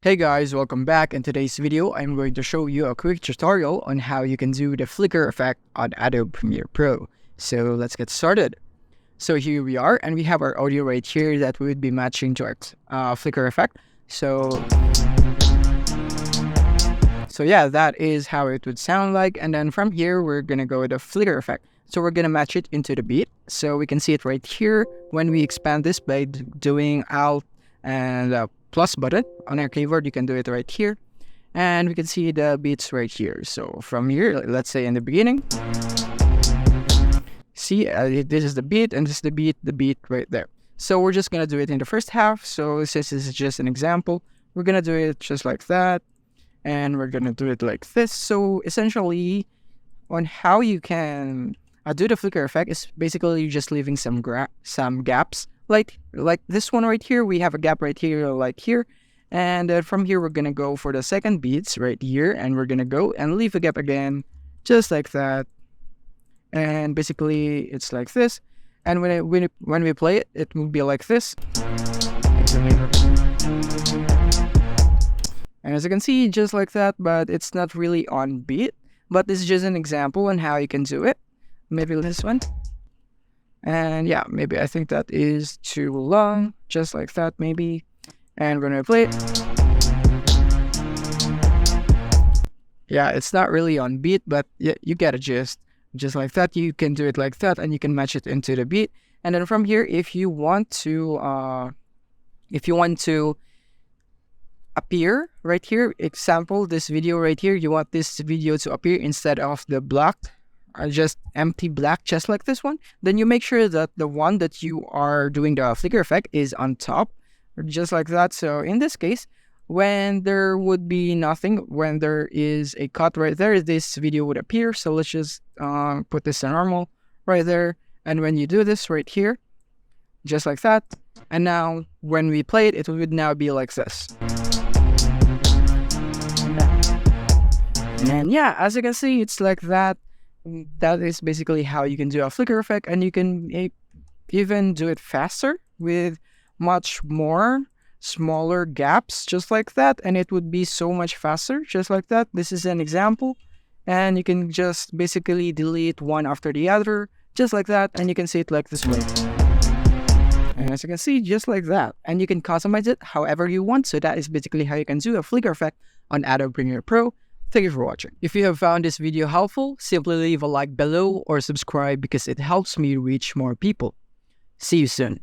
Hey guys, welcome back. In today's video, I'm going to show you a quick tutorial on how you can do the flicker effect on Adobe Premiere Pro. So let's get started. So here we are, and we have our audio right here that we would be matching to our flicker effect. So yeah, that is how it would sound like. And then from here, we're going to go with the flicker effect. So we're going to match it into the beat. So we can see it right here when we expand this by doing Alt and plus button on our keyboard. You can do it right here, and we can see the beats right here. So from here, let's say in the beginning, see this is the beat, and this is the beat right there. So we're just gonna do it in the first half. So since this is just an example, we're gonna do it just like that, and we're gonna do it like this. So essentially, on how you can do the flicker effect is basically just leaving some gaps. Like this one right here, we have a gap right here, like here. And from here, we're going to go for the second beats right here. And we're going to go and leave a gap again, just like that. And basically, it's like this. And when we play it, it will be like this. And as you can see, just like that, but it's not really on beat. But this is just an example on how you can do it. Maybe this one. And yeah, maybe I think that is too long, just like that maybe. And we're gonna play it. Yeah, it's not really on beat, but yeah, you get a gist. Just like that, you can do it like that, and you can match it into the beat. And then from here, if you want to appear right here, example, this video right here, you want this video to appear instead of the blocked, just empty black, just like this one, then you make sure that the one that you are doing the flicker effect is on top, just like that. So in this case, when there would be nothing, when there is a cut right there, this video would appear. So let's just put this to normal right there. And when you do this right here, just like that, and now when we play it, it would now be like this. And yeah, as you can see, it's like that. That is basically how you can do a flicker effect, and you can even do it faster with much more smaller gaps, just like that, and it would be so much faster, just like that. This is an example, and you can just basically delete one after the other, just like that, and you can see it like this way. And as you can see, just like that, and you can customize it however you want. So that is basically how you can do a flicker effect on Adobe Premiere Pro. Thank you for watching. If you have found this video helpful, simply leave a like below or subscribe because it helps me reach more people. See you soon.